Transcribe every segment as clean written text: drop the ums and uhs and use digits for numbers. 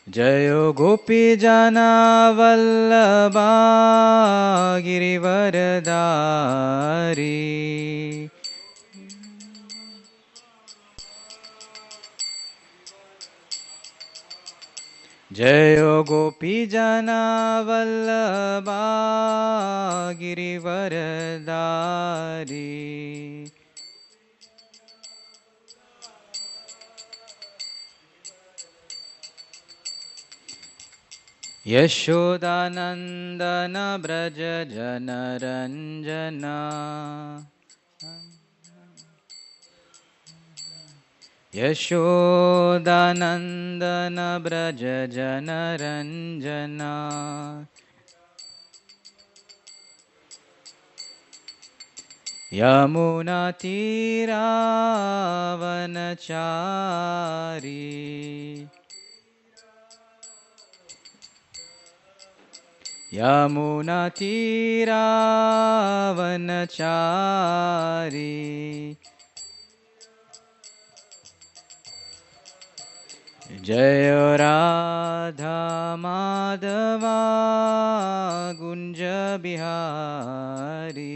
Jayo Gopi Jana Vallabha Girivaradari. Jayo Gopi Jana Vallabha Girivaradari. Yashodanandana Braja Janaranjana. Yashodanandana Braja Janaranjana. Yamuna Tiravanachari. Yamuna Tiravanachari. Jaya Radha Madhava Gunja Bihari.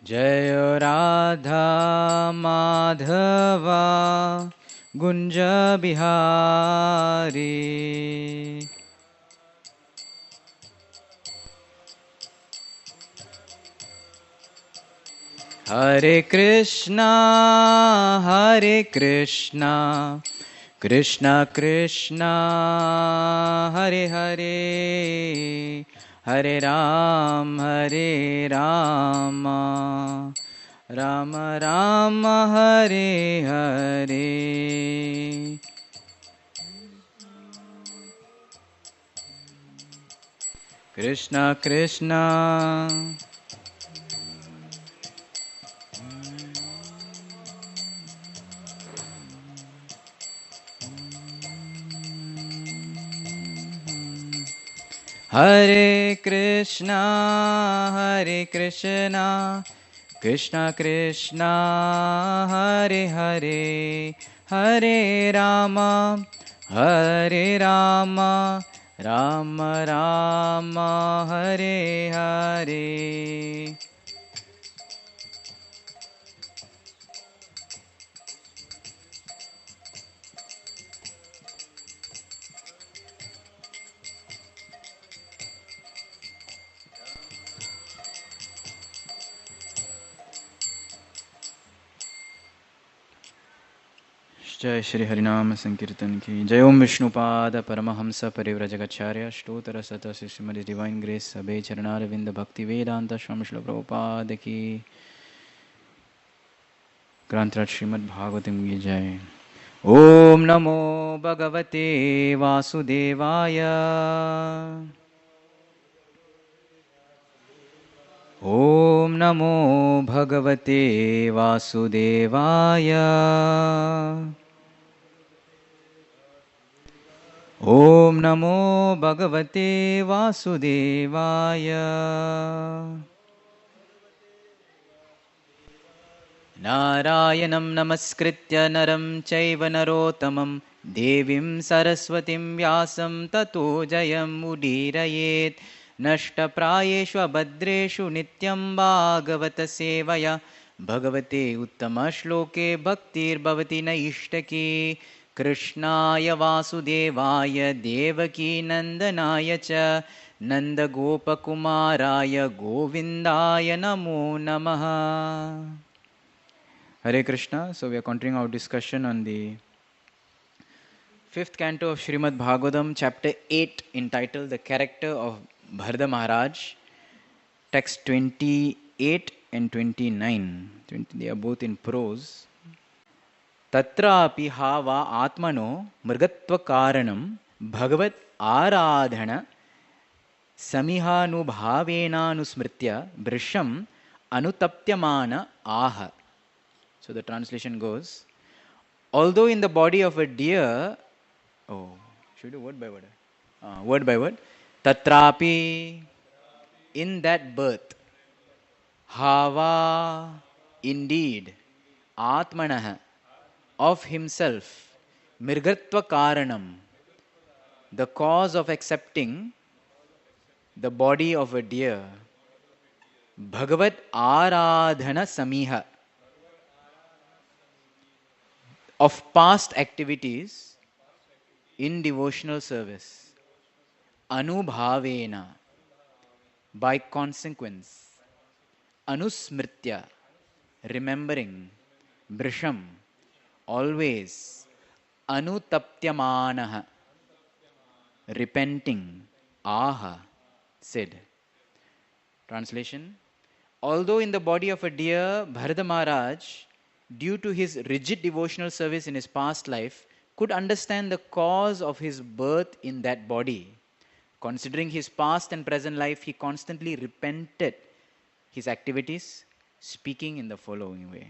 Jaya Radha Madhava Gunja Bihari. Hare Krishna, Hare Krishna, Krishna Krishna, Hare Hare, Hare Ram, Hare Rama, Rama Rama, Hare Hare. Krishna Krishna. Hare Krishna, Hare Krishna, Krishna Krishna, Hare Hare, Hare Rama, Hare Rama, Rama Rama, Hare Hare. जय श्री हरिनाम संकीर्तन की जय। ओम विष्णुपाद परमहंस परिव्रजगचार्य ष्टोतर सत Shrimad divine grace सभे चरणारविंद भक्ति वेदांत स्वामी श्रील प्रभुपाद की ग्रंथराज श्रीमद् भागवतम की जय। ओम नमो भगवते वासुदेवाय। ओम नमो भगवते वासुदेवाय। ओम नमो भगवते वासुदेवाय। नारायणं नमस्कृत्य नरं चैव नरोत्तमं देवीं सरस्वतीं व्यासं ततो जयमुदीरयेत्। नष्टप्रायेषु अभद्रेषु नित्यं भागवतसेवया भगवते उत्तमश्लोके भक्तिर्भवति नैष्टकी। कृष्णाय वासुदेवाय देवकी नन्दनाय च नन्दगोपकुमाराय गोविन्दाय नमो नमः। Hare Krishna. So we are continuing our discussion on the fifth canto of Srimad Bhagavatam, chapter 8, entitled The Character of Bharata Maharaj. Text 28 and 29. They are both in prose. Tatrapi hava atmano mrigatva karanam bhagavat aradhana samihanubhavenanusmritya brisham anutaptyamana aha. So the translation goes, although in the body of a deer, should we do word by word? Word by word. Tatrapi, in that birth, hava, Indeed, Atmanah, of himself, Mirgatva Karanam, the cause of accepting the body of a deer, Bhagavat Aradhana Samiha, of past activities in devotional service, Anubhavena, by consequence, Anusmritya, remembering, Brisham, always, Anutaptyamanaha, repenting, Aha, said. Translation: although in the body of a deer, Bharata Maharaj, due to his rigid devotional service in his past life, could understand the cause of his birth in that body. Considering his past and present life, he constantly repented his activities, speaking in the following way.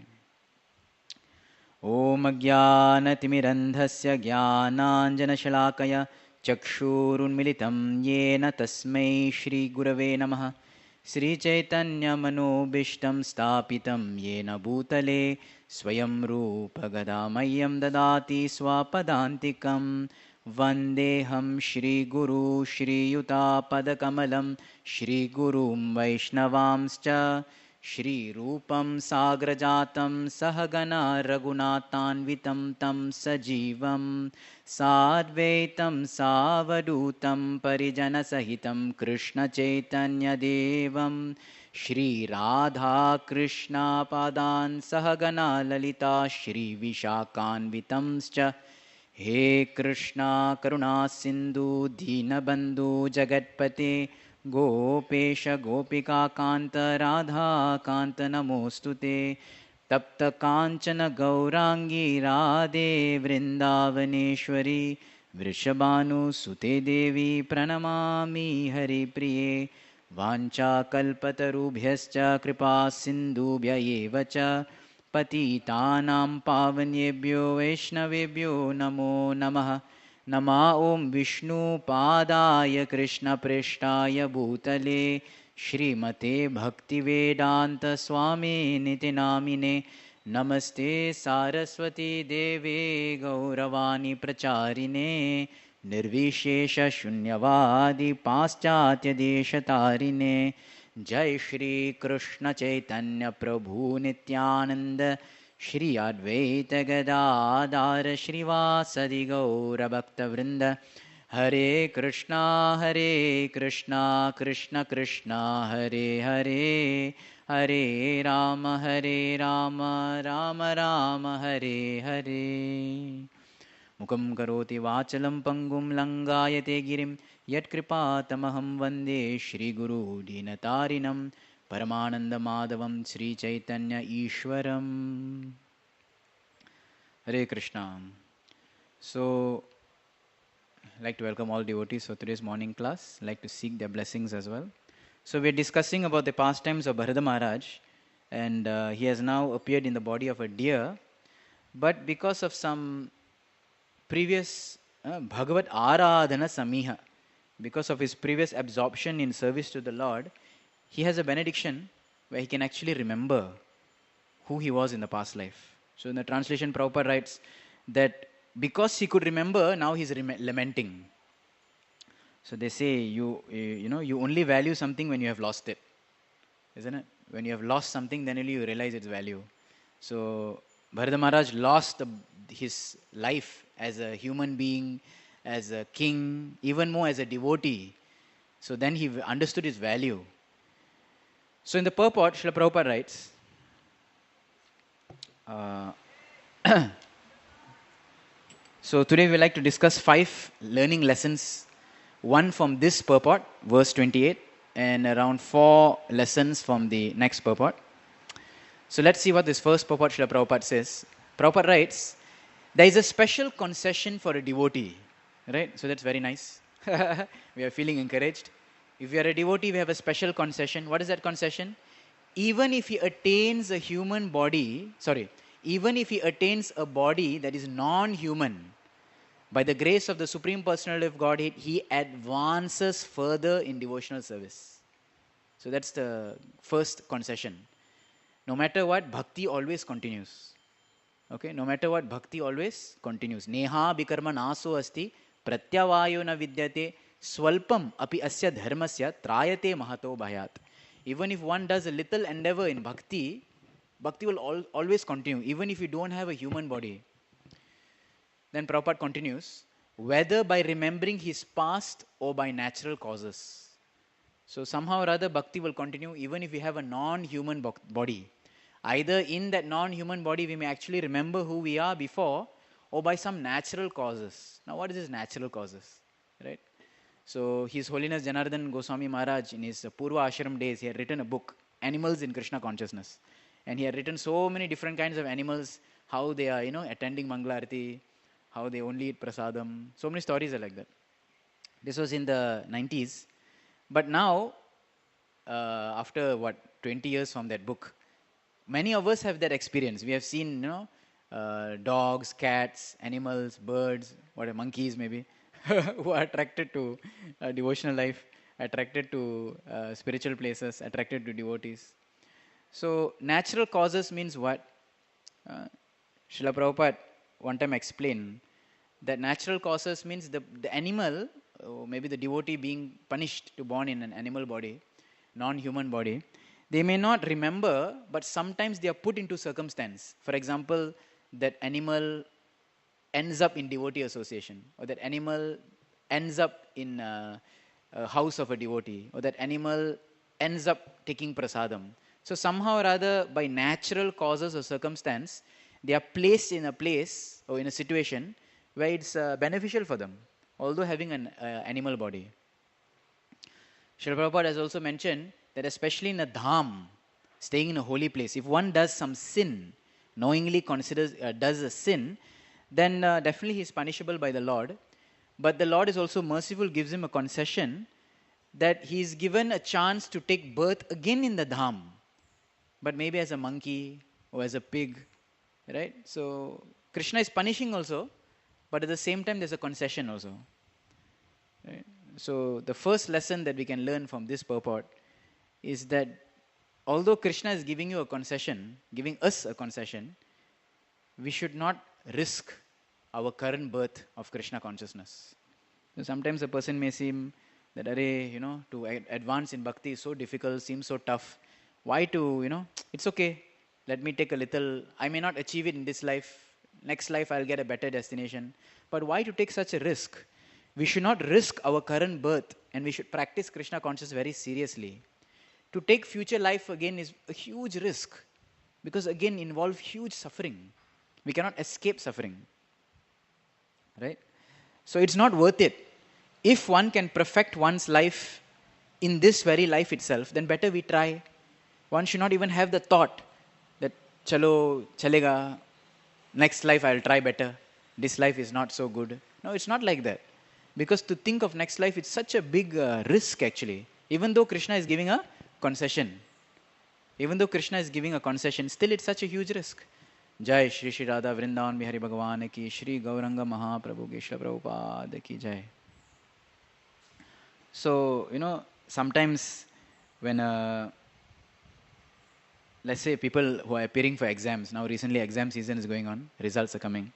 Om Ajnanatimirandhasya Jnananjanashalakaya Chakshurunmilitam Yena Tasmai Shri Gurave Namaha Sri Chaitanya Manobishtam Stapitam Yena Bhutale Swayam Rupa Gadamayam Dadati Swapadantikam Vandeham Shri Guru Shri Yuta Padakamalam Shri Gurum Vaishnavamscha Shri Rupam Sagrajatam Sahagana Raghunathanvitam Tam Sajivam Sadvaitam Savadutam Parijana Sahitam Krishna Chaitanya Devam Shri Radha Krishna Padan Sahagana Lalita Shri Vishakanvitamscha He Krishna Karuna Sindhu Dinabandhu Jagatpate Gopesha Gopika Kanta Radha Kanta Namostute Tapta Kanchana Gaurangi Radhe Vrindavaneshwari Vrishabhanu Sute Devi Pranamami Hari Priye Vancha Kalpatarubhyascha Kripa Sindhubhya Evacha Patitanam Pavanyebhyo Vaishnavebhyo Namo Namaha Nama Om Vishnu Padaya Krishna Prishtaya Bhutale Shrimate Bhakti Vedanta Swami Niti Namine Namaste Saraswati Deve Gauravani Pracharine Nirvishesha Shunyavadi Paschatya Deshatarine Jai Shri Krishna Chaitanya Prabhu Nityananda Shri Advaita Gadadhar Shrivasadi Gaura Bhakta Vrinda Hare Krishna Krishna Krishna Hare Hare Hare Rama Rama Rama Hare Hare Mukam karoti vachalam pangum langayate girim yat kripatamaham vande Shri Guru dinatarinam Paramananda Madhavam Sri Chaitanya Ishwaram. Hare Krishna. So, I'd like to welcome all devotees for today's morning class. I'd like to seek their blessings as well. So, we're discussing about the pastimes of Bharata Maharaj, and he has now appeared in the body of a deer, but because of some previous Bhagavat Aradhana Samiha, because of his previous absorption in service to the Lord, he has a benediction where he can actually remember who he was in the past life. So in the translation, Prabhupada writes that because he could remember, now he's lamenting. So they say you only value something when you have lost it, isn't it? When you have lost something, then only you realize its value. So Bharata Maharaj lost his life as a human being, as a king, even more as a devotee. So then he understood his value. So in the purport, Srila Prabhupada writes, so today we would like to discuss 5 learning lessons, one from this purport, verse 28, and around 4 lessons from the next purport. So let's see what this first purport Srila Prabhupada says. Prabhupada writes, there is a special concession for a devotee, right? So that's very nice. We are feeling encouraged. If you are a devotee, we have a special concession. What is that concession? Even if he attains a human body, even if he attains a body that is non-human, by the grace of the Supreme Personality of Godhead, he advances further in devotional service. So that's the first concession. No matter what, bhakti always continues. Okay, no matter what, bhakti always continues. Neha bikarma naso asti pratyavayo na vidyate swalpam api asya dharmasya trayate mahato bhayat. Even if one does a little endeavor in bhakti, bhakti will always continue, even if you don't have a human body. Then Prabhupada continues, whether by remembering his past or by natural causes. So somehow or other, bhakti will continue even if we have a non-human body. Either in that non-human body, we may actually remember who we are before, or by some natural causes. Now, what is this natural causes? Right? So, His Holiness Janardhan Goswami Maharaj, in his Purva Ashram days, he had written a book, Animals in Krishna Consciousness. And he had written so many different kinds of animals, how they are, attending Mangalarti, how they only eat prasadam. So many stories are like that. This was in the 90s. But now, after 20 years from that book, many of us have that experience. We have seen, dogs, cats, animals, birds, monkeys maybe, who are attracted to devotional life, attracted to spiritual places, attracted to devotees. So, natural causes means what? Srila Prabhupada one time explained that natural causes means the animal, maybe the devotee being punished to born in an animal body, non-human body, they may not remember, but sometimes they are put into circumstance. For example, that animal ends up in devotee association, or that animal ends up in a house of a devotee, or that animal ends up taking prasadam. So somehow or other, by natural causes or circumstance, they are placed in a place or in a situation where it's beneficial for them, although having an animal body. Srila Prabhupada has also mentioned that especially in a dham, staying in a holy place, if one does some sin, knowingly does a sin, then definitely he is punishable by the Lord. But the Lord is also merciful, gives him a concession that he is given a chance to take birth again in the dham, but maybe as a monkey or as a pig, right? So Krishna is punishing also, but at the same time there's a concession also. Right? So the first lesson that we can learn from this purport is that although Krishna is giving you a concession, giving us a concession, we should not risk our current birth of Krishna consciousness. So sometimes a person may seem that, to advance in bhakti is so difficult, seems so tough. Why to, it's okay. Let me take a little, I may not achieve it in this life. Next life I'll get a better destination. But why to take such a risk? We should not risk our current birth, and we should practice Krishna consciousness very seriously. To take future life again is a huge risk, because again involve huge suffering. We cannot escape suffering. Right? So it's not worth it. If one can perfect one's life in this very life itself, then better we try. One should not even have the thought that, chalo, chalega, next life I'll try better. This life is not so good. No, it's not like that. Because to think of next life, it's such a big risk actually. Even though Krishna is giving a concession. Even though Krishna is giving a concession, still it's such a huge risk. Jai Shri Shri Radha Vrindavan Bihari Bhagavan ki, Shri Gauranga Mahaprabhu ki, Shri Prabhupada ki Jai. So, sometimes when, let's say people who are appearing for exams, now recently exam season is going on, results are coming.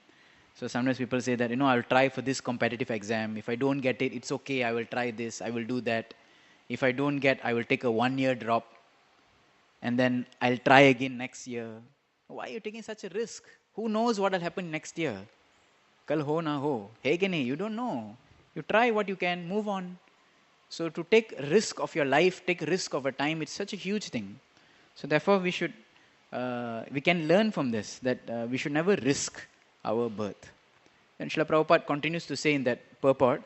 So sometimes people say that, I'll try for this competitive exam. If I don't get it, it's okay. I will try this. I will do that. If I don't get, I will take a 1-year drop. And then I'll try again next year. Why are you taking such a risk? Who knows what will happen next year? Kal ho na ho. Hey ke nahi, you don't know. You try what you can, move on. So to take risk of your life, take risk of a time, it's such a huge thing. So therefore we can learn from this, that we should never risk our birth. And Srila Prabhupada continues to say in that purport,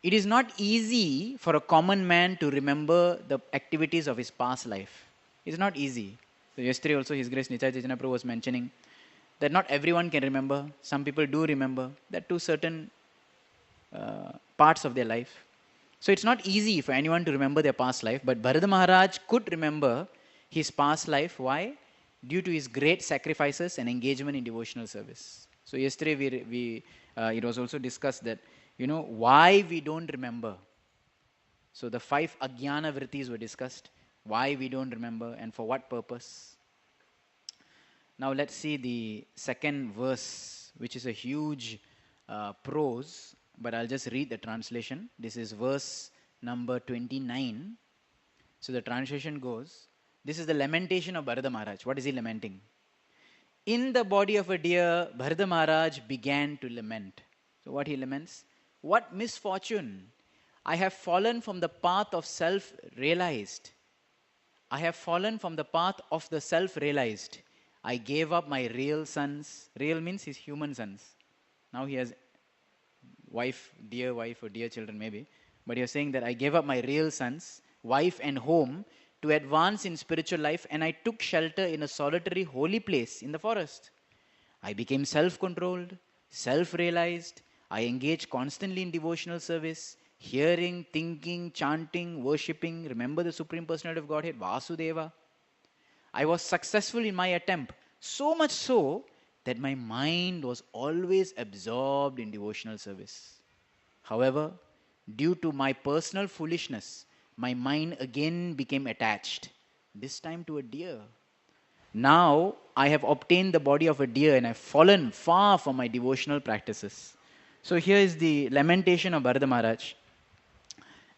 it is not easy for a common man to remember the activities of his past life. It's not easy. So yesterday also His Grace Nitai Chaitanya Prabhu was mentioning that not everyone can remember. Some people do remember that to certain parts of their life. So it's not easy for anyone to remember their past life, but Bharata Maharaj could remember his past life. Why? Due to his great sacrifices and engagement in devotional service. So yesterday it was also discussed that, why we don't remember. So the 5 Ajnana Vrittis were discussed, why we don't remember and for what purpose. Now let's see the second verse, which is a huge prose, but I'll just read the translation. This is verse number 29. So the translation goes, this is the lamentation of Bharata Maharaj. What is he lamenting? In the body of a deer, Bharata Maharaj began to lament. So what he laments? What misfortune! I have fallen from the path of self-realized. I have fallen from the path of the self-realized. I gave up my real sons. Real means his human sons. Now he has wife or dear children maybe. But you're saying that I gave up my real sons, wife and home to advance in spiritual life, and I took shelter in a solitary holy place in the forest. I became self-controlled, self-realized. I engaged constantly in devotional service, hearing, thinking, chanting, worshipping. Remember the Supreme Personality of Godhead, Vasudeva. I was successful in my attempt, so much so that my mind was always absorbed in devotional service. However, due to my personal foolishness, my mind again became attached, this time to a deer. Now I have obtained the body of a deer and I have fallen far from my devotional practices. So here is the lamentation of Bharata Maharaj.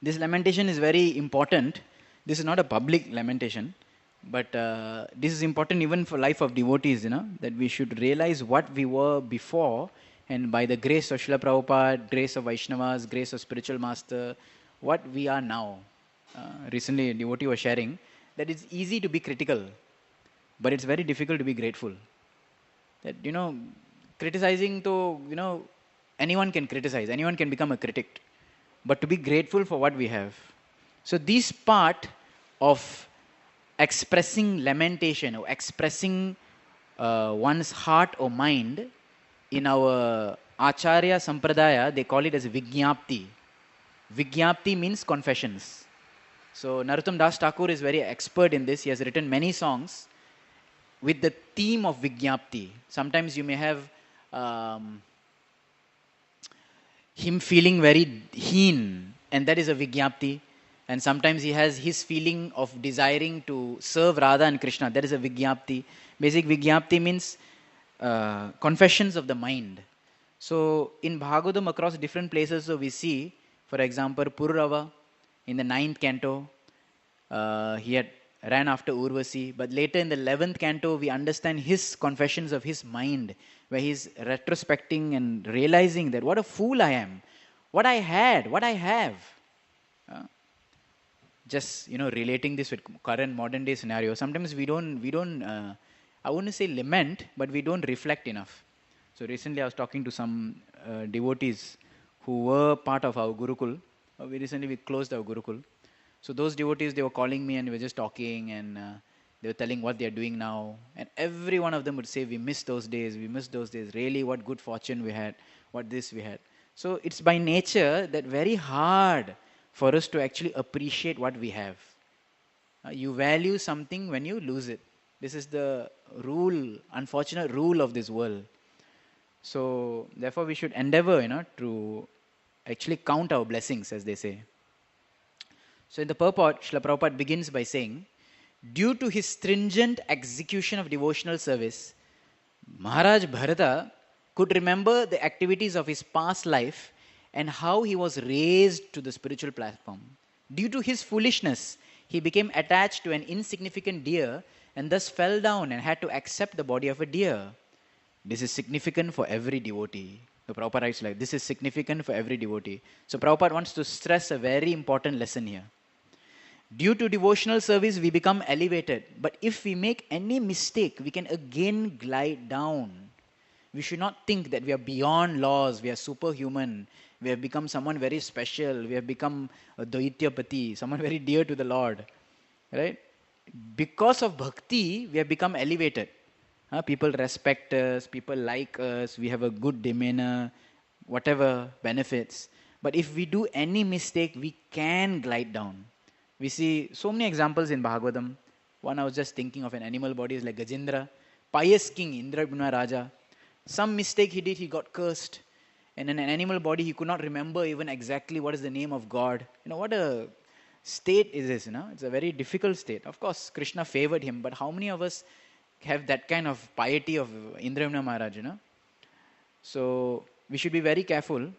This lamentation is very important. This is not a public lamentation, but this is important even for life of devotees, that we should realize what we were before, and by the grace of Srila Prabhupada, grace of Vaishnavas, grace of spiritual master, what we are now. Recently a devotee was sharing that it's easy to be critical, but it's very difficult to be grateful. That, criticizing to, anyone can criticize, anyone can become a critic, but to be grateful for what we have. So this part of expressing lamentation or expressing one's heart or mind, in our Acharya Sampradaya, they call it as Vijñapti. Vijñapti means confessions. So Narottam Das Thakur is very expert in this. He has written many songs with the theme of Vijñapti. Sometimes you may have him feeling very heen, and that is a Vijñapti. And sometimes he has his feeling of desiring to serve Radha and Krishna. That is a Vijñapti. Basic Vijñapti means confessions of the mind. So in Bhagavatam, across different places, so we see, for example, Pururava in the 9th canto, he had ran after Urvasi. But later in the 11th canto, we understand his confessions of his mind, where he's retrospecting and realizing that what a fool I am, what I had, what I have. Just relating this with current modern day scenario, sometimes we don't I wouldn't say lament, but we don't reflect enough. So recently I was talking to some devotees who were part of our Gurukul. We closed our Gurukul. So those devotees, they were calling me and we were just talking, and they were telling what they are doing now. And every one of them would say, we miss those days, really what good fortune we had, what this we had. So it's by nature that very hard for us to actually appreciate what we have. You value something when you lose it. This is the rule, unfortunate rule of this world. So therefore we should endeavor, to actually count our blessings, as they say. So in the purport, Srila Prabhupada begins by saying, due to his stringent execution of devotional service, Maharaj Bharata could remember the activities of his past life and how he was raised to the spiritual platform. Due to his foolishness, he became attached to an insignificant deer and thus fell down and had to accept the body of a deer. This is significant for every devotee. The Prabhupada writes like, this is significant for every devotee. So Prabhupada wants to stress a very important lesson here. Due to devotional service, we become elevated. But if we make any mistake, we can again glide down. We should not think that we are beyond laws, we are superhuman, we have become someone very special, we have become a Daityapati, someone very dear to the Lord. Right? Because of bhakti, we have become elevated. People respect us, people like us, we have a good demeanor, whatever benefits. But if we do any mistake, we can glide down. We see so many examples in Bhagavatam. One I was just thinking of, an animal body is like Gajendra, pious king Indraguna Raja. Some mistake he did, he got cursed. And in an animal body, he could not remember even exactly what is the name of God. What a state is this, It's a very difficult state. Of course, Krishna favored him, but how many of us have that kind of piety of Indramana Maharaj, So we should be very careful.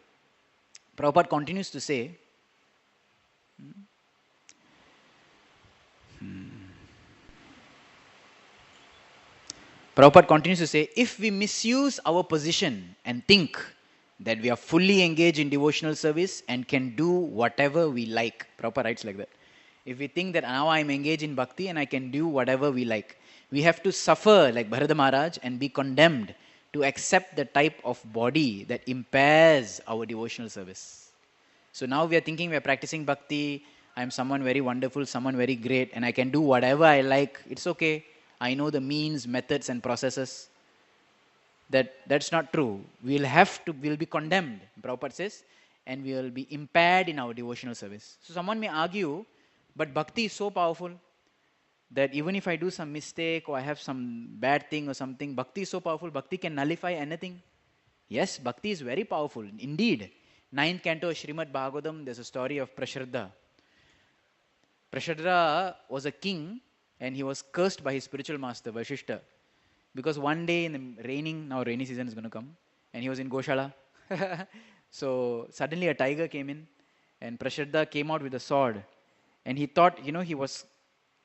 Prabhupada continues to say, if we misuse our position and think that we are fully engaged in devotional service and can do whatever we like, Prabhupada writes like that. If we think that now I am engaged in bhakti and I can do whatever we like, we have to suffer like Bharata Maharaj and be condemned to accept the type of body that impairs our devotional service. So now we are thinking we are practicing bhakti, I am someone very wonderful, someone very great, and I can do whatever I like, it's okay. I know the means, methods and processes. That's not true. We'll be condemned, Prabhupada says, and we will be impaired in our devotional service. So someone may argue, but bhakti is so powerful that even if I do some mistake or I have some bad thing or something, bhakti is so powerful, bhakti can nullify anything. Yes, bhakti is very powerful. Indeed, 9th canto of Srimad Bhagavatam, there's a story of Prashraddha. Prashraddha was a king and he was cursed by his spiritual master, Vashishta. Because one day in the now rainy season is going to come, and he was in Goshala. So suddenly a tiger came in, and Prashraddha came out with a sword. And he thought, he was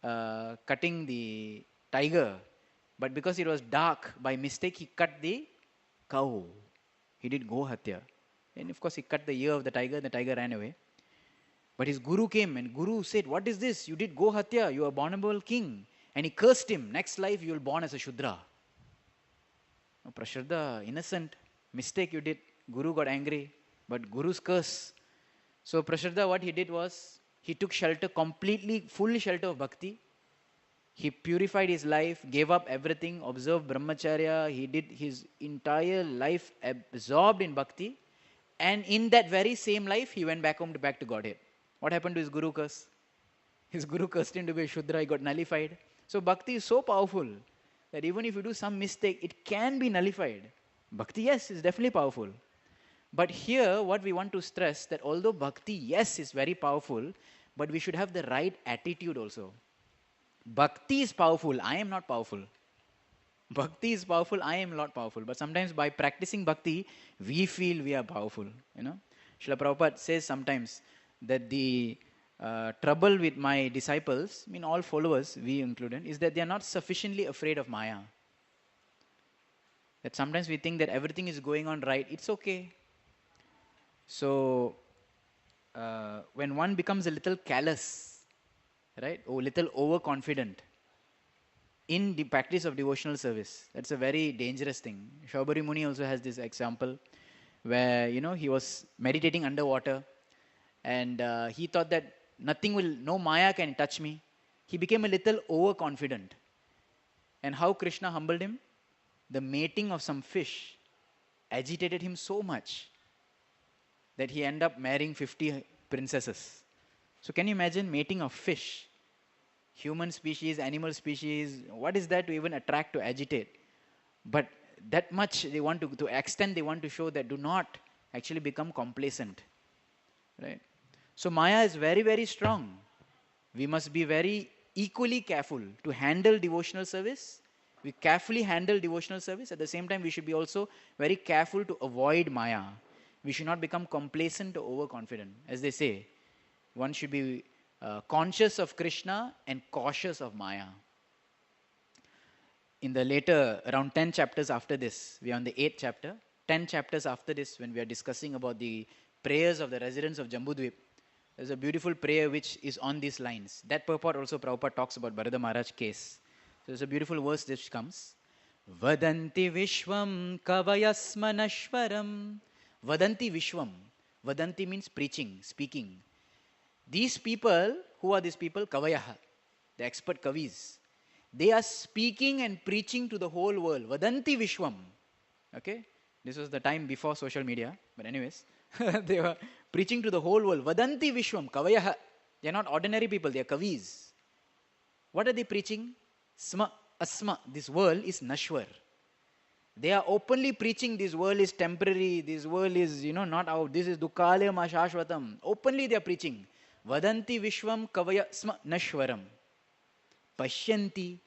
cutting the tiger. But because it was dark, by mistake, he cut the cow. He did go hatya. And of course, he cut the ear of the tiger ran away. But his guru came, and guru said, what is this? You did go hatya, you are bornable king. And he cursed him. Next life, you will born as a Shudra. Oh, Prashraddha, innocent. Mistake you did. Guru got angry. But Guru's curse. So Prashraddha, what he did was, he took shelter, completely, full shelter of bhakti. He purified his life, gave up everything, observed brahmacharya. He did his entire life absorbed in bhakti. And in that very same life, he went back home, back to Godhead. What happened to his Guru curse? His Guru cursed him to be a Shudra, he got nullified. So bhakti is so powerful that even if you do some mistake, it can be nullified. Bhakti, yes, is definitely powerful. But here, what we want to stress, that although bhakti, yes, is very powerful, but we should have the right attitude also. Bhakti is powerful, I am not powerful. Bhakti is powerful, I am not powerful. But sometimes by practicing bhakti, we feel we are powerful. Srila Prabhupada says sometimes that the trouble with my disciples, all followers, we included, is that they are not sufficiently afraid of Maya. That sometimes we think that everything is going on right, it's okay. So, when one becomes a little callous, right, or little overconfident in the practice of devotional service, that's a very dangerous thing. Shaubari Muni also has this example where, he was meditating underwater and he thought that no Maya can touch me. He became a little overconfident. And how Krishna humbled him? The mating of some fish agitated him so much that he ended up marrying 50 princesses. So can you imagine mating of fish? Human species, animal species, what is that to even attract, to agitate? But that much they want to extent they want to show that do not actually become complacent. Right? So Maya is very, very strong. We must be very equally careful to handle devotional service. We carefully handle devotional service. At the same time, we should be also very careful to avoid Maya. We should not become complacent or overconfident. As they say, one should be conscious of Krishna and cautious of Maya. In the later, around 10 chapters after this, we are on the 8th chapter. 10 chapters after this, when we are discussing about the prayers of the residents of Jambudvip, there's a beautiful prayer which is on these lines. That purport also Prabhupada talks about Bharata Maharaj case. So there's a beautiful verse which comes. Vadanti Vishwam Kavayasmanashwaram. Vadanti Vishwam. Vadanti means preaching, speaking. These people, who are these people? Kavayaha, the expert kavis. They are speaking and preaching to the whole world. Vadanti Vishwam. Okay? This was the time before social media. But anyways, they were preaching to the whole world. Vadanti Vishwam, Kavayaha. They are not ordinary people, they are kavis. What are they preaching? Sma, asma. This world is nashwar. They are openly preaching this world is temporary, this world is, not out. This is dukkale mashashvatam. Openly they are preaching. Vadanti Vishwam Kavaya Sma Nashwaram. Pashyanti.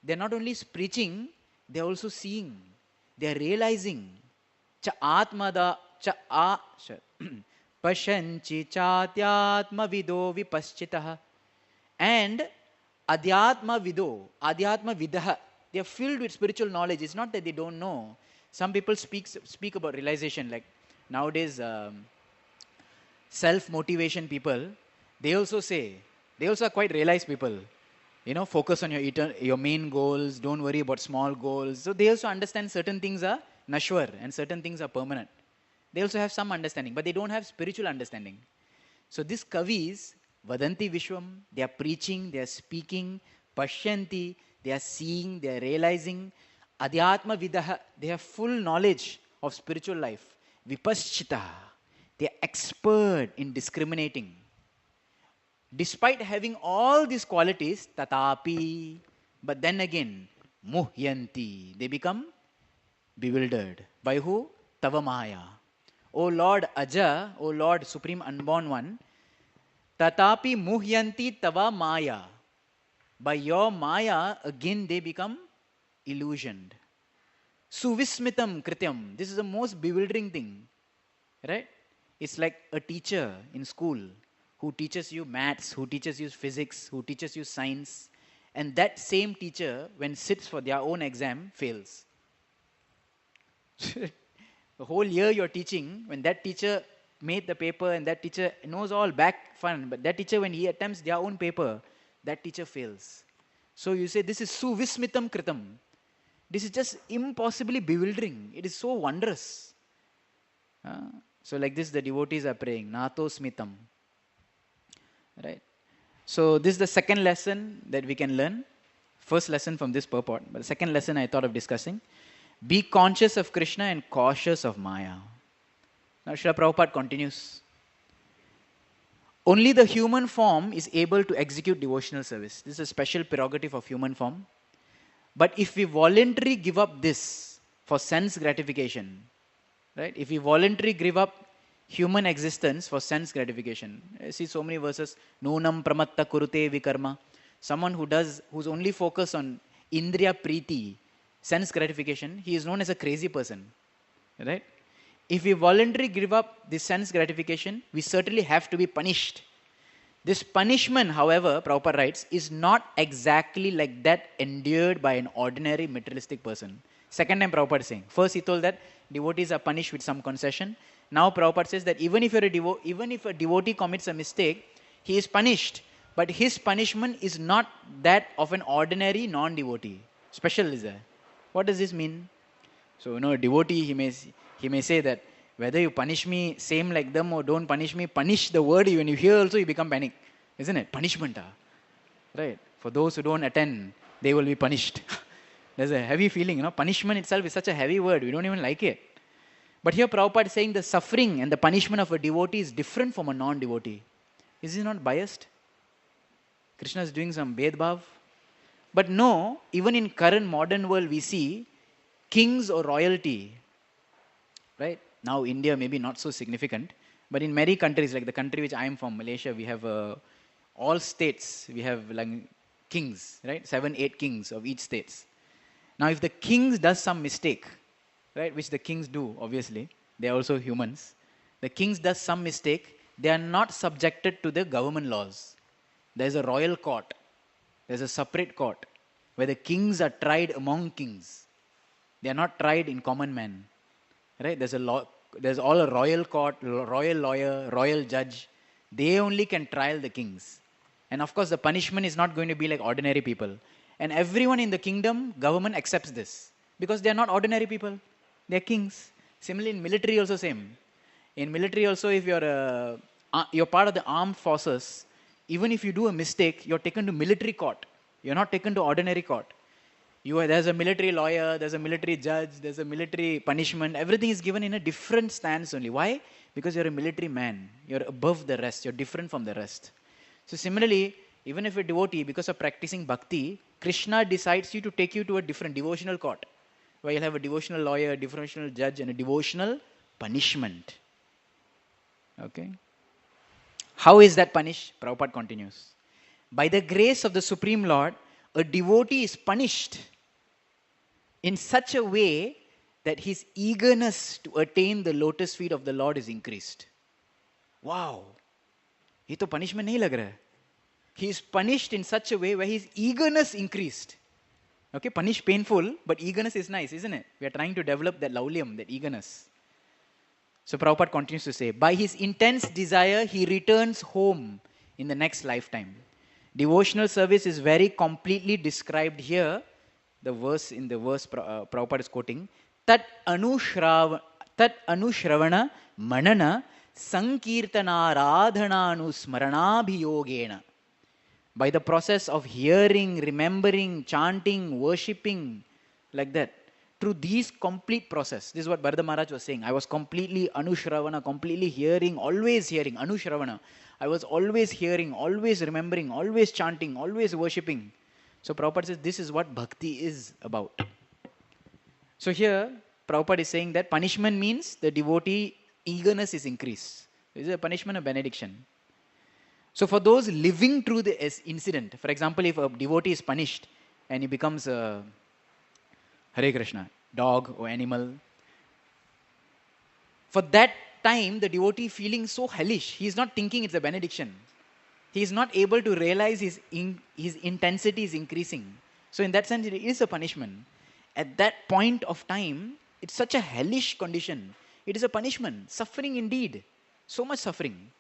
They're not only preaching, they're also seeing. They're realizing. Cha atmada cha pashanchi chatyatma vido vipaschitah. And adhyatma vidah, they are filled with spiritual knowledge. It's not that they don't know. Some people speak about realization, like nowadays self-motivation people, they also are quite realized people. Focus on your main goals, don't worry about small goals. So they also understand certain things are nashwar and certain things are permanent. They also have some understanding, but they don't have spiritual understanding. So these kavis, vadanti vishwam, they are preaching, they are speaking, pashyanti, they are seeing, they are realizing, adhyatma vidah, they have full knowledge of spiritual life. Vipaschita, they are expert in discriminating. Despite having all these qualities, tatapi, but then again, muhyanti, they become bewildered. By who? Tava Maya. O Lord Aja, O Lord Supreme Unborn One, tatapi muhyanti tava Maya. By your Maya, again they become illusioned. Suvismitam krityam. This is the most bewildering thing. Right? It's like a teacher in school who teaches you maths, who teaches you physics, who teaches you science. And that same teacher, when sits for their own exam, fails. The whole year you're teaching, when that teacher made the paper and that teacher knows all back fun, but that teacher, when he attempts their own paper, that teacher fails. So you say, this is suvismitam kritam. This is just impossibly bewildering. It is so wondrous. So like this, the devotees are praying, nato smitam. Right? So this is the second lesson that we can learn. First lesson from this purport. But the second lesson I thought of discussing. Be conscious of Krishna and cautious of Maya. Now Srila Prabhupada continues. Only the human form is able to execute devotional service. This is a special prerogative of human form. But if we voluntarily give up this for sense gratification, right? If we voluntarily give up human existence for sense gratification. I see so many verses. Nunam pramatta kurute vikarma. Someone who's only focused on indriya priti, sense gratification, he is known as a crazy person. Right? If we voluntarily give up this sense gratification, we certainly have to be punished. This punishment, however, Prabhupada writes, is not exactly like that endured by an ordinary materialistic person. Second time Prabhupada is saying. First he told that devotees are punished with some concession. Now Prabhupada says that even if a devotee commits a mistake, he is punished. But his punishment is not that of an ordinary non-devotee. Special is there. What does this mean? So, a devotee, he may say that whether you punish me same like them or don't punish me, punish the word, when you hear also you become panic. Isn't it? Punishment. Right? For those who don't attend, they will be punished. There's a heavy feeling, punishment itself is such a heavy word, we don't even like it. But here Prabhupada is saying the suffering and the punishment of a devotee is different from a non-devotee. Is he not biased? Krishna is doing some Bhedbhav. But no, even in current modern world we see kings or royalty, right? Now India may be not so significant, but in many countries, like the country which I am from, Malaysia, we have all states, we have like kings, right? 7, 8 kings of each states. Now if the kings does some mistake, right, which the kings do, obviously, they are also humans. The kings does some mistake, they are not subjected to the government laws. There is a royal court. There is a separate court where the kings are tried among kings. They are not tried in common man. Right? There's a law. There's all a royal court, royal lawyer, royal judge. They only can trial the kings. And of course, the punishment is not going to be like ordinary people. And everyone in the kingdom, government accepts this because they are not ordinary people. They are kings. Similarly, in military also same. In military also, if you're part of the armed forces, even if you do a mistake, you're taken to military court. You're not taken to ordinary court. There's a military lawyer, there's a military judge, there's a military punishment. Everything is given in a different stance only. Why? Because you're a military man. You're above the rest. You're different from the rest. So similarly, even if a devotee, because of practicing bhakti, Krishna decides to take you to a different devotional court, where you'll have a devotional lawyer, a devotional judge, and a devotional punishment. Okay? How is that punished? Prabhupada continues. By the grace of the Supreme Lord, A devotee is punished in such a way that his eagerness to attain the lotus feet of the Lord is increased. Wow! ये तो punishment नहीं लग रहा है. He is punished in such a way where his eagerness increased. Okay, punish painful, but eagerness is nice, isn't it? We are trying to develop that laulyam, that eagerness. So Prabhupada continues to say, by his intense desire, he returns home in the next lifetime. Devotional service is very completely described here. The verse Prabhupada is quoting, Tat anushravana manana sankirtana radhana anusmaranabhiyogena. By the process of hearing, remembering, chanting, worshipping, like that. Through these complete process, this is what Bharata Maharaj was saying. I was completely anushravana, completely hearing, anushravana. I was always hearing, always remembering, always chanting, always worshipping. So Prabhupada says this is what bhakti is about. So here, Prabhupada is saying that punishment means the devotee eagerness is increased. Is it a punishment or benediction? So for those living through the incident, for example, if a devotee is punished and he becomes a Hare Krishna, dog or animal, for that time the devotee feeling so hellish, he is not thinking it's a benediction. He is not able to realize his intensity is increasing. So in that sense, it is a punishment. At that point of time, it's such a hellish condition. It is a punishment, suffering indeed, so much suffering.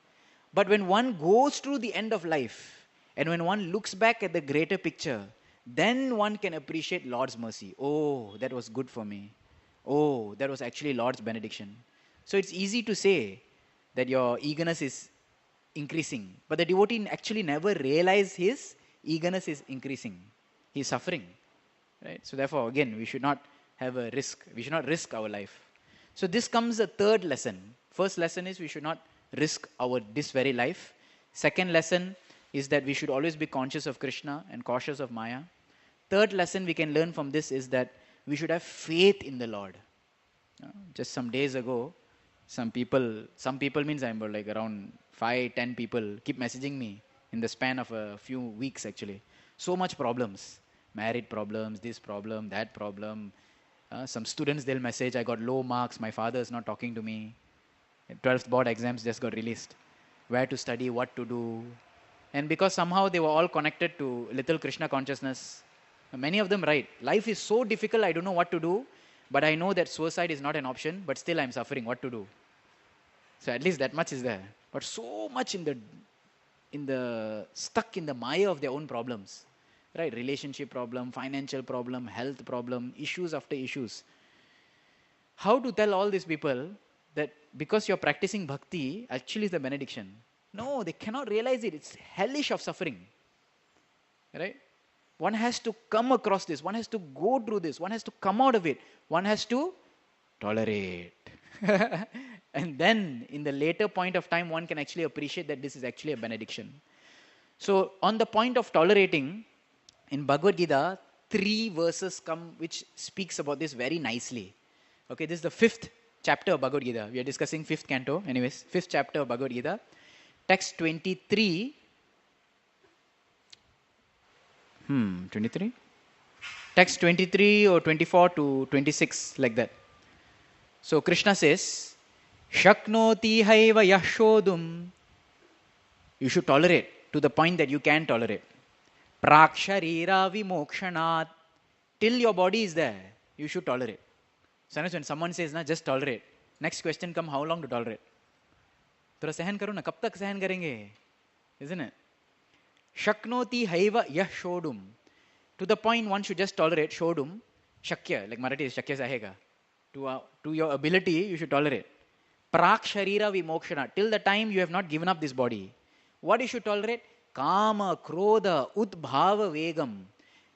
But when one goes through the end of life, and when one looks back at the greater picture, then one can appreciate Lord's mercy. Oh, that was good for me. Oh, that was actually Lord's benediction. So it's easy to say that your eagerness is increasing, but the devotee actually never realizes his eagerness is increasing. He is suffering. Right? So therefore, again, we should not have a risk. We should not risk our life. So this comes a third lesson. First lesson is we should not risk this very life. Second lesson is that we should always be conscious of Krishna and cautious of Maya. Third lesson we can learn from this is that we should have faith in the Lord. Just some days ago, some people means I'm like around 5-10 people keep messaging me in the span of a few weeks actually. So much problems. Married problems, this problem, that problem. Some students, they'll message, I got low marks, my father is not talking to me. 12th board exams just got released. Where to study, what to do. And because somehow they were all connected to little Krishna consciousness, many of them write, life is so difficult, I don't know what to do, but I know that suicide is not an option, but still I'm suffering, what to do? So at least that much is there. But so much stuck in the mire of their own problems. Right? Relationship problem, financial problem, health problem, issues after issues. How to tell all these people that because you're practicing bhakti, actually is the benediction? No, they cannot realize it. It's hellish of suffering. Right? One has to come across this. One has to go through this. One has to come out of it. One has to tolerate. And then, in the later point of time, one can actually appreciate that this is actually a benediction. So, on the point of tolerating, in Bhagavad Gita, 3 verses come which speaks about this very nicely. Okay, this is the 5th chapter of Bhagavad Gita. We are discussing 5th canto. Anyways, 5th chapter of Bhagavad Gita. Text 23. 23? Text 23 or 24 to 26, like that. So Krishna says, Shaknoti haiva yashodum. You should tolerate to the point that you can tolerate. Praksharira vimokshanat. Till your body is there, you should tolerate. So when someone says, na, just tolerate. Next question come, how long to tolerate? Thora sahan karo na, kab tak sahan karenge? Isn't it? Shaknoti haiva yashodum. To the point one should just tolerate. Shodum. Shakya. Like Marathi is Shakya sahega. To your ability, you should tolerate. Prak sharira vimokshana. Till the time you have not given up this body. What you should tolerate? Kama, krodha, udbhava vegam.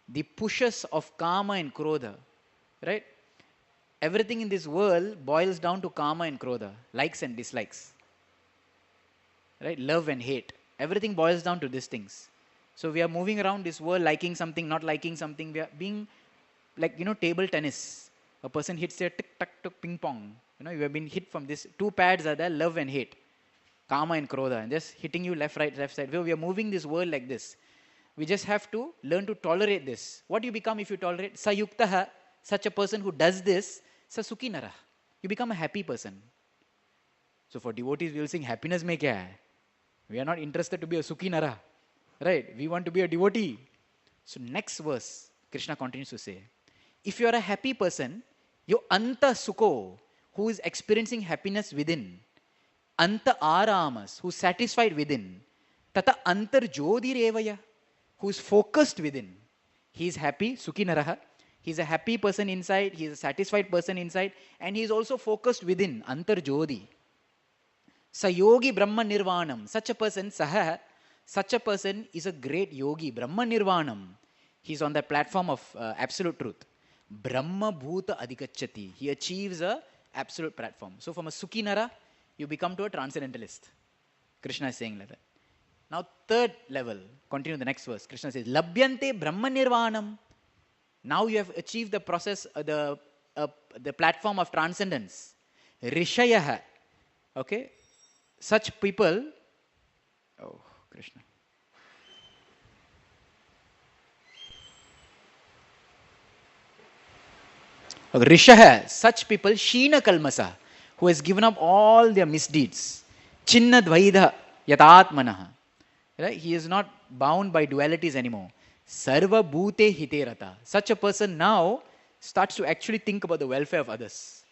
The pushes of kama and krodha. Right? Everything in this world boils down to kama and krodha. Likes and dislikes. Right? Love and hate. Everything boils down to these things. So we are moving around this world liking something, not liking something. We are being like, table tennis. A person hits their tick, tack, tuk, ping pong. You have been hit from this. 2 pads are there, love and hate. Kama and krodha. And just hitting you left, right, left side. We are moving this world like this. We just have to learn to tolerate this. What do you become if you tolerate? Sayuktaha, such a person who does this, sa sukhi nara. You become a happy person. So for devotees, we will sing, happiness mein kya hai? We are not interested to be a sukhi nara. Right? We want to be a devotee. So next verse, Krishna continues to say, if you are a happy person, your anta sukho, who is experiencing happiness within, anta aramas, who is satisfied within, tata antar jyodir evaya, who is focused within. He is happy, sukhi naraha. He is a happy person inside, he is a satisfied person inside, and he is also focused within, antar jyodi. Sa yogi brahma nirvanam, such a person, saha, such a person is a great yogi, brahma nirvanam. He is on that platform of absolute truth. Brahma bhuta adhikachati. He achieves a absolute platform. So from a sukhi nara, you become to a transcendentalist. Krishna is saying like that. Now third level, continue the next verse. Krishna says, labhyante brahma nirvanam. Now you have achieved the process, the platform of transcendence. Rishayaha. Okay? Such people, oh Krishna. Rishaha, such people, Sheena Kalmasa, who has given up all their misdeeds. Chinna Dvaidha Yatatmanaha. Right? He is not bound by dualities anymore. Sarva Bhute Hiterata. Such a person now starts to actually think about the welfare of others.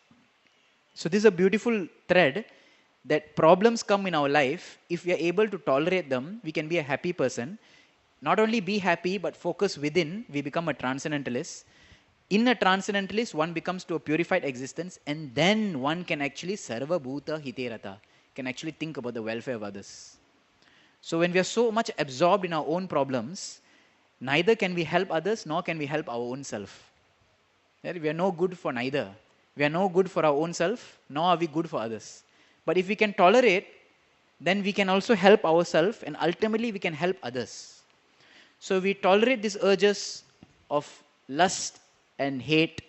So this is a beautiful thread that problems come in our life. If we are able to tolerate them, we can be a happy person. Not only be happy, but focus within, we become a transcendentalist. In a transcendentalist, one becomes to a purified existence, and then one can actually sarva bhuta hiterata, can actually think about the welfare of others. So when we are so much absorbed in our own problems, neither can we help others, nor can we help our own self. We are no good for neither. We are no good for our own self, nor are we good for others. But if we can tolerate, then we can also help ourselves, and ultimately we can help others. So we tolerate these urges of lust and hate,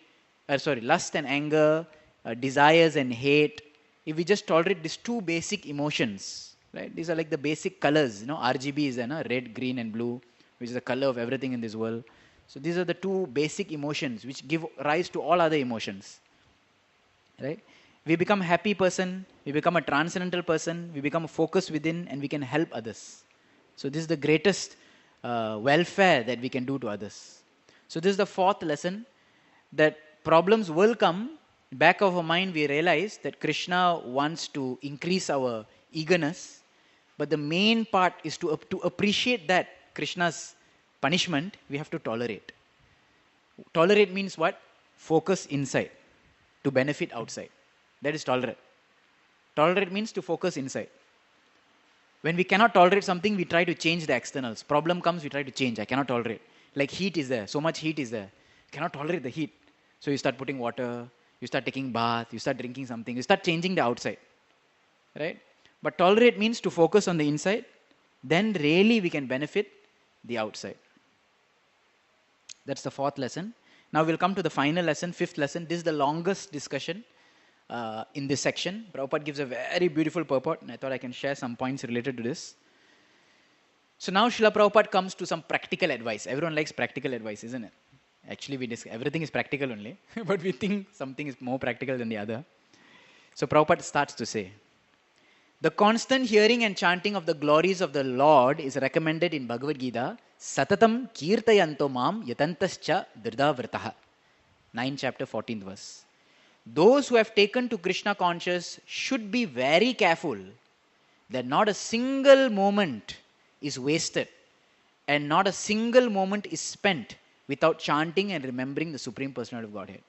lust and anger, desires and hate. If we just tolerate these two basic emotions, right? These are like the basic colors, RGB is red, green and blue, which is the color of everything in this world. So these are the two basic emotions which give rise to all other emotions, right? We become a happy person, we become a transcendental person, we become a focus within, and we can help others. So this is the greatest welfare that we can do to others. So this is the fourth lesson, that problems will come. Back of our mind we realize that Krishna wants to increase our eagerness, but the main part is to appreciate that Krishna's punishment, we have to tolerate. Tolerate means what? Focus inside to benefit outside. That is tolerate. Tolerate means to focus inside. When we cannot tolerate something, we try to change the externals. Problem comes, we try to change. I cannot tolerate. Like heat is there, so much heat is there. Cannot tolerate the heat. So you start putting water, you start taking bath, you start drinking something, you start changing the outside. Right? But tolerate means to focus on the inside, then really we can benefit the outside. That's the fourth lesson. Now we'll come to the final lesson, fifth lesson. This is the longest discussion in this section. Prabhupada gives a very beautiful purport, and I thought I can share some points related to this. So now Srila Prabhupada comes to some practical advice. Everyone likes practical advice, isn't it? Actually, everything is practical only, but we think something is more practical than the other. So Prabhupada starts to say, the constant hearing and chanting of the glories of the Lord is recommended in Bhagavad Gita, Satatam kirtayanto mam yatantascha dridhavrataha. 9th chapter, 14th verse. Those who have taken to Krishna conscious should be very careful that not a single moment is wasted and not a single moment is spent without chanting and remembering the Supreme Personality of Godhead.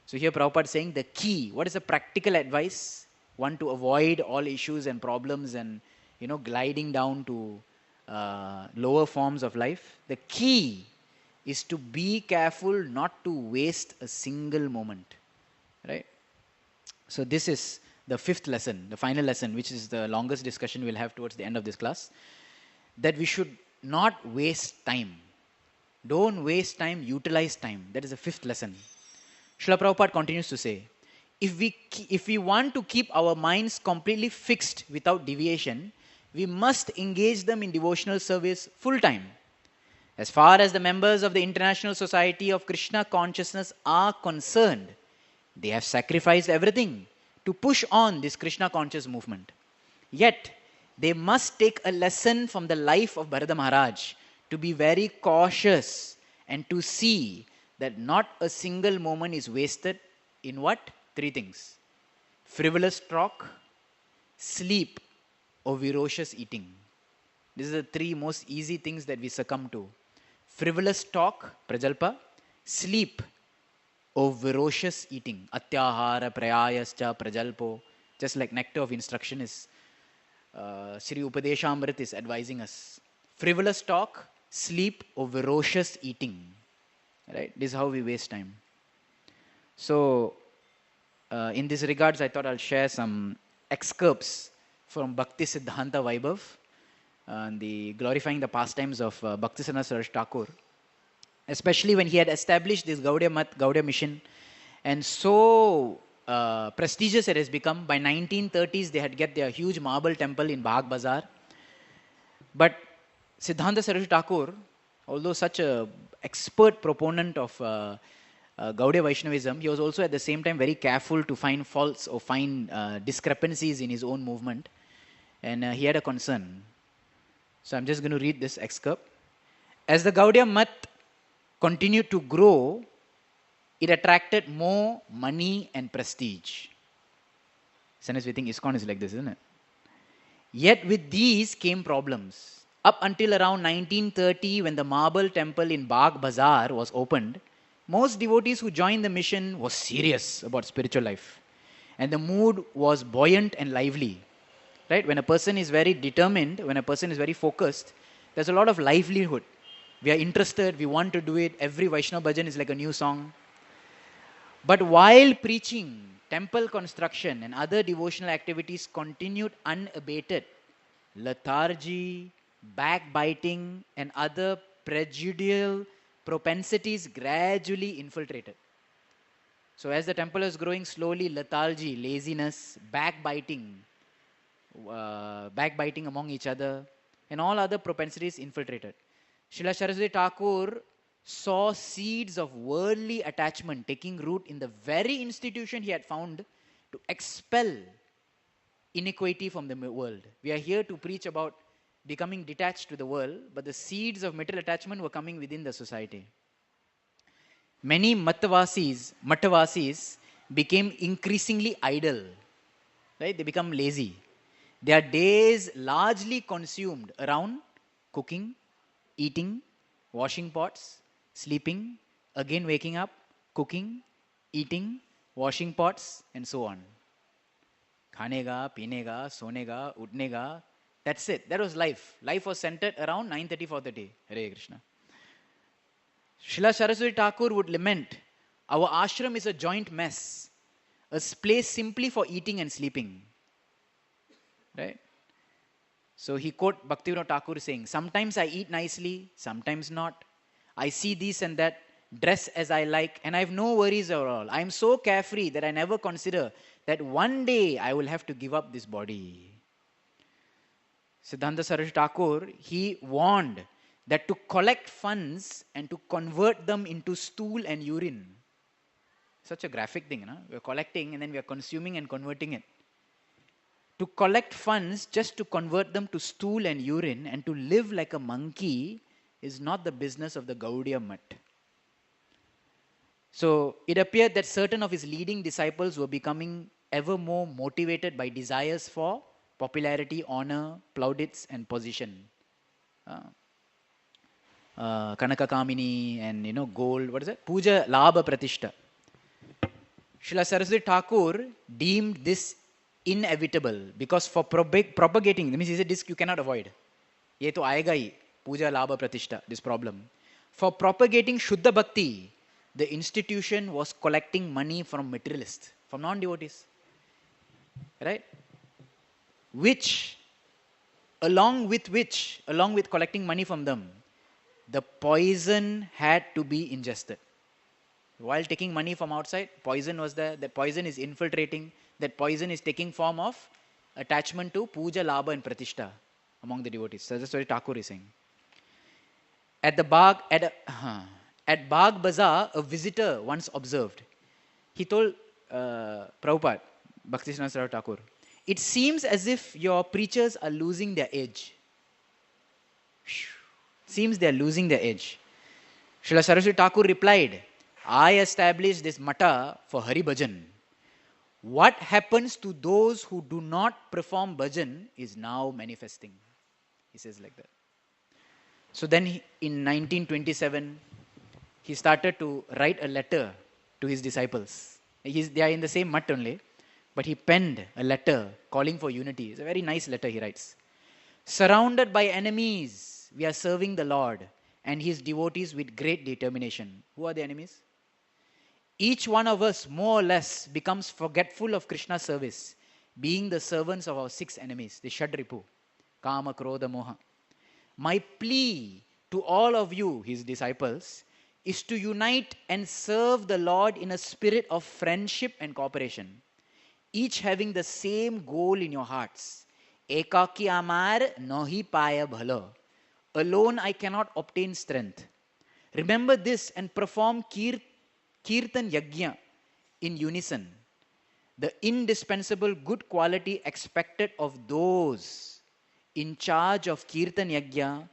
So here Prabhupada is saying the key, what is the practical advice? One, to avoid all issues and problems and gliding down to lower forms of life. The key is to be careful not to waste a single moment. Right? So this is the fifth lesson, the final lesson, which is the longest discussion we'll have towards the end of this class, that we should not waste time. Don't waste time, utilize time. That is the fifth lesson. Srila Prabhupada continues to say, if we want to keep our minds completely fixed without deviation, we must engage them in devotional service full time. As far as the members of the International Society of Krishna Consciousness are concerned, they have sacrificed everything to push on this Krishna conscious movement. Yet, they must take a lesson from the life of Bharata Maharaj to be very cautious and to see that not a single moment is wasted in what? Three things: frivolous talk, sleep, or ferocious eating. These are the three most easy things that we succumb to. Frivolous talk, prajalpa; sleep, or ferocious eating, atyahara prayayascha prajalpo. Just like nectar of instruction is, Sri Upadeshamrit is advising us. Frivolous talk, sleep, or ferocious eating. Right? This is how we waste time. So, in this regards, I thought I'll share some excerpts from Bhakti Siddhanta Vaibhav, the glorifying the pastimes of Bhaktisiddhanta Saraswati Thakur, especially when he had established this Gaudiya Mat, Gaudiya mission, and so prestigious it has become. By 1930s, they had get their huge marble temple in Bagh Bazaar. But Siddhanta Saraswati Thakur, although such a expert proponent of Gaudiya Vaishnavism, he was also at the same time very careful to find faults or find discrepancies in his own movement. And he had a concern. So I'm just going to read this excerpt. As the Gaudiya Mat continued to grow, it attracted more money and prestige. Sometimes we think ISKCON is like this, isn't it? Yet with these came problems. Up until around 1930, when the marble temple in Bagh Bazaar was opened, most devotees who joined the mission were serious about spiritual life. And the mood was buoyant and lively. Right? When a person is very determined, when a person is very focused, there's a lot of livelihood. We are interested, we want to do it. Every Vaishnava bhajan is like a new song. But while preaching, temple construction and other devotional activities continued unabated, lethargy, backbiting, and other prejudicial propensities gradually infiltrated. So as the temple is growing slowly, lethargy, laziness, backbiting among each other, and all other propensities infiltrated. Srila Saraswati Thakur saw seeds of worldly attachment taking root in the very institution he had found to expel iniquity from the world. We are here to preach about becoming detached to the world, but the seeds of material attachment were coming within the society. Many Mattavasis became increasingly idle. Right? They become lazy. Their days largely consumed around cooking, eating, washing pots, sleeping, again waking up, cooking, eating, washing pots, and so on. Khanega, pinega, sonega, utnega. That's it. That was life. Life was centered around 9:30, 4:30. Hare Krishna. Srila Saraswati Thakur would lament, our ashram is a joint mess, a place simply for eating and sleeping. Right? So he quote Bhaktivinoda Thakur saying, sometimes I eat nicely, sometimes not. I see this and that, dress as I like, and I have no worries at all. I am so carefree that I never consider that one day I will have to give up this body. Siddhanta Saraswati Thakur, he warned that to collect funds and to convert them into stool and urine. Such a graphic thing, no? We're collecting and then we are consuming and converting it. To collect funds just to convert them to stool and urine and to live like a monkey is not the business of the Gaudiya Mat. So it appeared that certain of his leading disciples were becoming ever more motivated by desires for popularity, honor, plaudits, and position. Kanaka Kamini and gold, what is it? Puja Labha Pratishta. Srila Saraswati Thakur deemed this inevitable because for propagating, that means he said this you cannot avoid. Ye to aayega hi, puja labha pratishta, this problem. For propagating Shuddha Bhakti, the institution was collecting money from materialists, from non-devotees. Right? Along with collecting money from them, the poison had to be ingested. While taking money from outside, poison was there. That poison is infiltrating. That poison is taking form of attachment to puja, labha and pratishta among the devotees. So that's what Thakur is saying. At the Bagh, at Bagh Bazaar, a visitor once observed. He told Prabhupada, Bhaktisiddhanta Saraswati Thakur, it seems as if your preachers are losing their edge. Seems they are losing their edge. Srila Saraswati Thakur replied, I established this mata for Hari Bhajan. What happens to those who do not perform bhajan is now manifesting. He says like that. So then in 1927, he started to write a letter to his disciples. They are in the same mutt only, but he penned a letter calling for unity. It's a very nice letter he writes. Surrounded by enemies, we are serving the Lord and his devotees with great determination. Who are the enemies? Each one of us, more or less, becomes forgetful of Krishna's service, being the servants of our 6 enemies, the Shadripu, Kama, Krodha, Moha. My plea to all of you, his disciples, is to unite and serve the Lord in a spirit of friendship and cooperation, each having the same goal in your hearts. Ekaki amar nahi paya bhalo. Alone I cannot obtain strength. Remember this and perform Kirtan Yajna in unison. The indispensable good quality expected of those in charge of Kirtan Yajna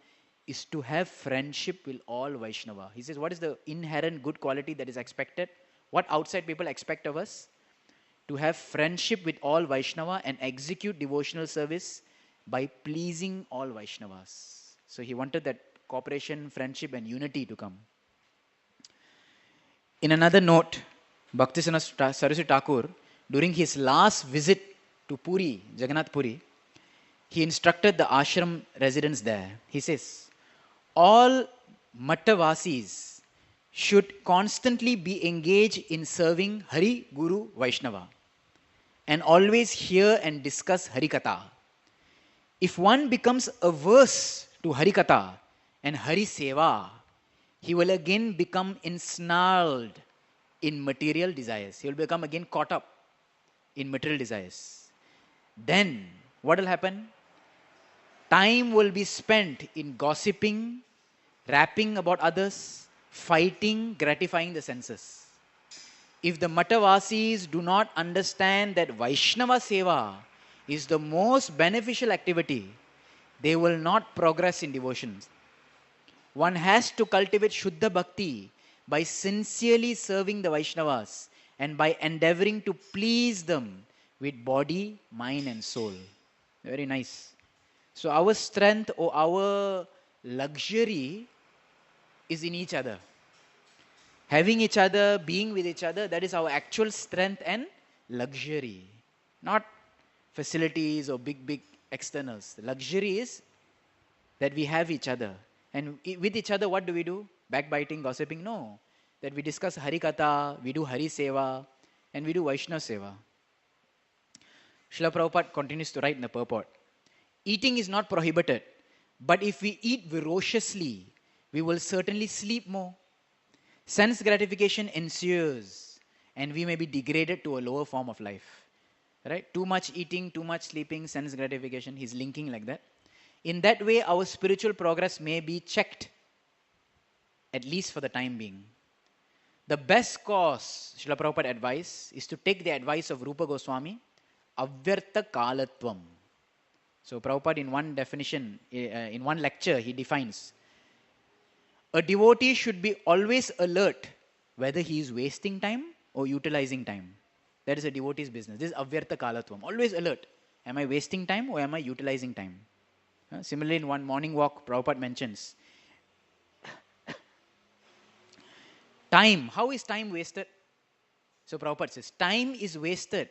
is to have friendship with all Vaishnava. He says, what is the inherent good quality that is expected? What outside people expect of us? To have friendship with all Vaishnava and execute devotional service by pleasing all Vaishnavas. So he wanted that cooperation, friendship and unity to come. In another note, Bhaktisiddhanta Saraswati Thakur, during his last visit to Puri, Jagannath Puri, he instructed the ashram residents there. He says, all Mattavasis should constantly be engaged in serving Hari, Guru, Vaishnava and always hear and discuss Harikatha. If one becomes averse to Harikatha and Hari Seva, he will again become ensnarled in material desires. He will become again caught up in material desires. Then, what will happen? Time will be spent in gossiping, rapping about others, fighting, gratifying the senses. If the Mattavasis do not understand that Vaishnava Seva is the most beneficial activity, they will not progress in devotions. One has to cultivate Shuddha Bhakti by sincerely serving the Vaishnavas and by endeavoring to please them with body, mind and soul. Very nice. So our strength or our luxury is in each other. Having each other, being with each other, that is our actual strength and luxury. Not facilities or big externals. The luxury is that we have each other. And with each other, what do? Backbiting, gossiping? No. That we discuss Harikatha, we do Hari Seva, and we do Vaishnava Seva. Srila Prabhupada continues to write in the purport. Eating is not prohibited, but if we eat voraciously, we will certainly sleep more. Sense gratification ensues, and we may be degraded to a lower form of life. Right? Too much eating, too much sleeping, sense gratification, he's linking like that. In that way, our spiritual progress may be checked, at least for the time being. The best course, Srila Prabhupada advice, is to take the advice of Rupa Goswami, Avyartha Kalatvam. So Prabhupada in one definition, in one lecture, he defines, a devotee should be always alert whether he is wasting time or utilizing time. That is a devotee's business. This is Avyartha Kalatvam. Always alert. Am I wasting time or am I utilizing time? Similarly, in one morning walk, Prabhupada mentions, time. How is time wasted? So Prabhupada says, time is wasted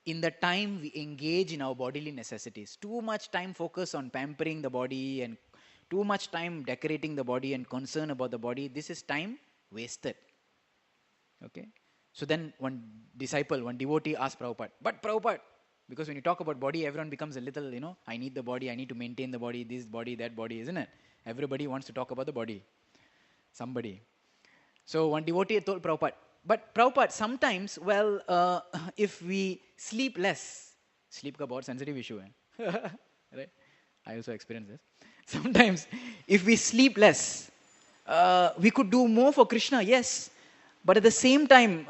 in the time we engage in our bodily necessities. Too much time focused on pampering the body and too much time decorating the body and concern about the body. This is time wasted. Okay. So then one devotee asked Prabhupada, but Prabhupada, because when you talk about body, everyone becomes a little, I need the body, I need to maintain the body, this body, that body, isn't it? Everybody wants to talk about the body. Somebody. So one devotee told Prabhupada, but Prabhupada, sometimes, if we sleep less, sleep ka bahut sensitive issue hai. Right? I also experienced this. Sometimes, if we sleep less, We could do more for Krishna, yes. But at the same time,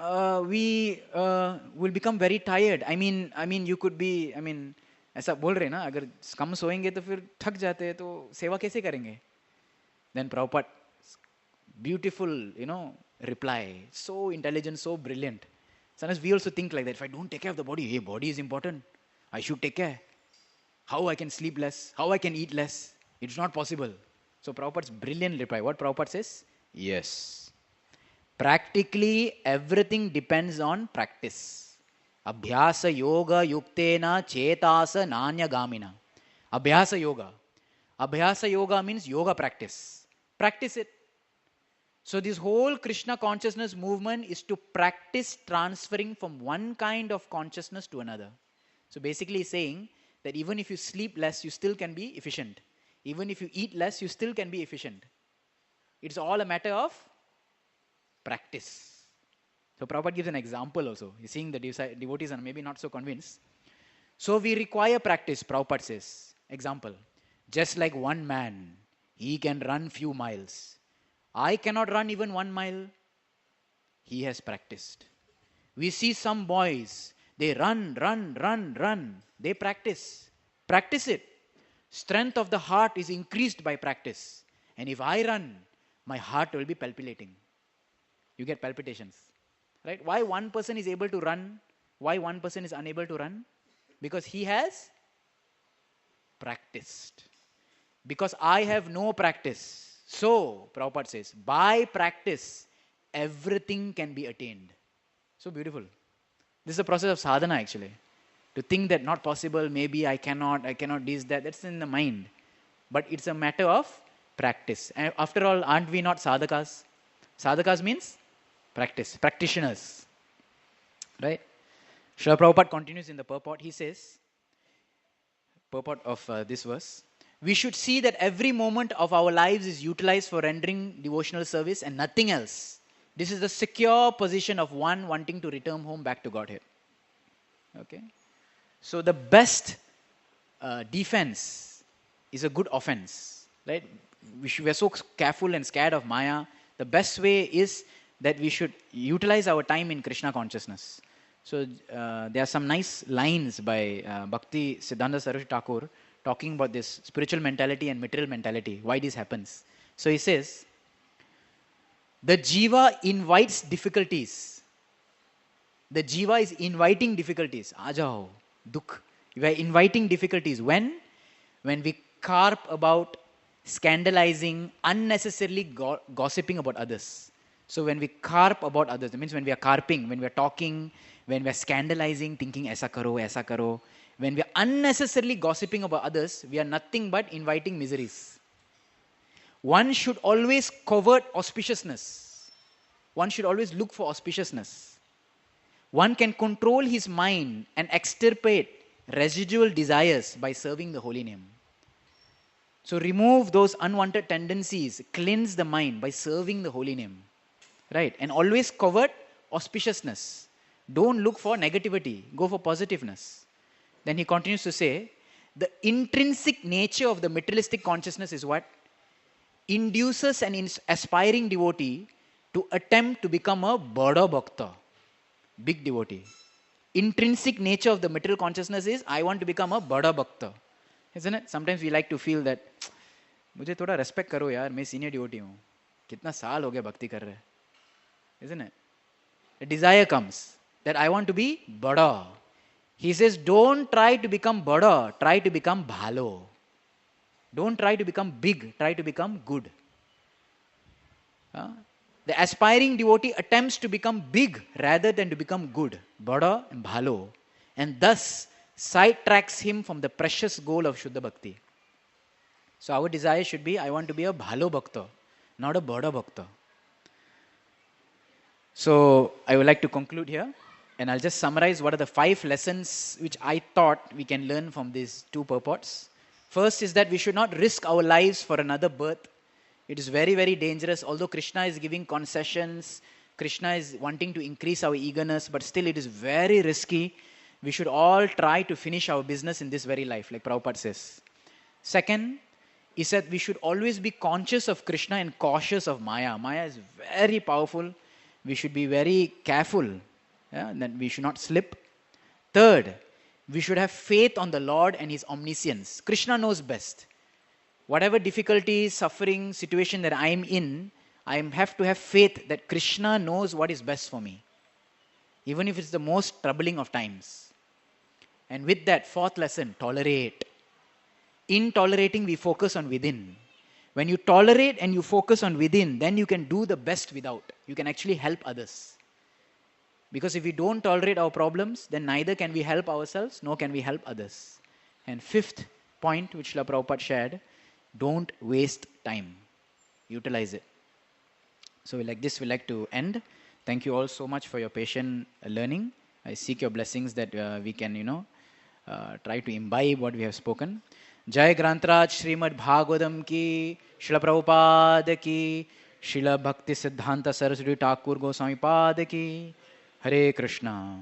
we will become very tired. You could be, ऐसा बोल रहे ना, अगर कम सोएंगे तो फिर थक जाते हैं, तो सेवा कैसे करेंगे? Then Prabhupada, beautiful, reply, so intelligent, so brilliant. Sometimes we also think like that. If I don't take care of the body, hey, body is important. I should take care. How I can sleep less? How I can eat less? It's not possible. So Prabhupada's brilliant reply. What Prabhupada says? Yes. Practically everything depends on practice. Abhyasa yoga yuktena chetasa nanya gamina. Abhyasa yoga. Abhyasa yoga means yoga practice. Practice it. So this whole Krishna consciousness movement is to practice transferring from one kind of consciousness to another. So basically saying that even if you sleep less, you still can be efficient. Even if you eat less, you still can be efficient. It's all a matter of practice. So Prabhupada gives an example also. He's seeing the devotees are maybe not so convinced. So we require practice, Prabhupada says. Example. Just like one man, he can run few miles. I cannot run even 1 mile. He has practiced. We see some boys, they run. They practice. Practice it. Strength of the heart is increased by practice. And if I run, my heart will be palpitating. You get palpitations. Right? Why one person is able to run? Why one person is unable to run? Because he has practiced. Because I have no practice. So, Prabhupada says, by practice, everything can be attained. So beautiful. This is a process of sadhana actually. To think that not possible, maybe I cannot this, that, that's in the mind. But it's a matter of practice. And after all, aren't we not sadhakas? Sadhakas means practice, practitioners. Right? Srila Prabhupada continues in the purport. He says, purport of this verse, we should see that every moment of our lives is utilized for rendering devotional service and nothing else. This is the secure position of one wanting to return home back to Godhead. Okay? So the best defense is a good offense. Right? We are so careful and scared of Maya. The best way is that we should utilize our time in Krishna consciousness. So there are some nice lines by Bhakti Siddhanta Saraswati Thakur talking about this spiritual mentality and material mentality, why this happens. So he says, the jiva invites difficulties. The jiva is inviting difficulties. Ajao, dukh. We are inviting difficulties. When we carp about scandalizing, unnecessarily gossiping about others. So when we carp about others, that means when we are carping, when we are talking, when we are scandalizing, thinking aisa karo, when we are unnecessarily gossiping about others, we are nothing but inviting miseries. One should always covet auspiciousness. One should always look for auspiciousness. One can control his mind and extirpate residual desires by serving the holy name. So remove those unwanted tendencies, cleanse the mind by serving the holy name. Right? And always covet auspiciousness. Don't look for negativity, go for positiveness. Then he continues to say, the intrinsic nature of the materialistic consciousness is what? Induces an aspiring devotee to attempt to become a Bada Bhakta, big devotee. Intrinsic nature of the material consciousness is, I want to become a Bada Bhakta. Isn't it? Sometimes we like to feel that, मुझे थोड़ा respect करो यार, मैं senior devotee हूँ. कितना साल हो गया भक्ति कर रहे. Isn't it? The desire comes that I want to be Bada. He says, don't try to become Bada, try to become Bhalo. Don't try to become big, try to become good. The aspiring devotee attempts to become big rather than to become good, Bada and Bhalo, and thus sidetracks him from the precious goal of Shuddha Bhakti. So our desire should be, I want to be a Bhalo Bhakta, not a Bada Bhakta. So I would like to conclude here. And I'll just summarize what are the 5 lessons which I thought we can learn from these 2 purports. First is that we should not risk our lives for another birth. It is very, very dangerous. Although Krishna is giving concessions, Krishna is wanting to increase our eagerness, but still it is very risky. We should all try to finish our business in this very life, like Prabhupada says. Second, He said we should always be conscious of Krishna and cautious of Maya. Maya is very powerful. We should be very careful, yeah, that we should not slip. Third, we should have faith on the Lord and His omniscience. Krishna knows best. Whatever difficulty, suffering, situation that I am in, I have to have faith that Krishna knows what is best for me, even if it's the most troubling of times. And with that, fourth lesson, tolerate. In tolerating, we focus on within. When you tolerate and you focus on within, then you can do the best without. You can actually help others. Because if we don't tolerate our problems, then neither can we help ourselves, nor can we help others. And fifth point, which Srila Prabhupada shared, don't waste time. Utilize it. So like this, we like to end. Thank you all so much for your patient learning. I seek your blessings that we can, try to imbibe what we have spoken. Jai Grantraj Srimad Bhagavatam ki, Srila Prabhupada ki, Srila Bhakti Siddhanta Saraswati Thakur Goswami Pada ki, Hare Krishna.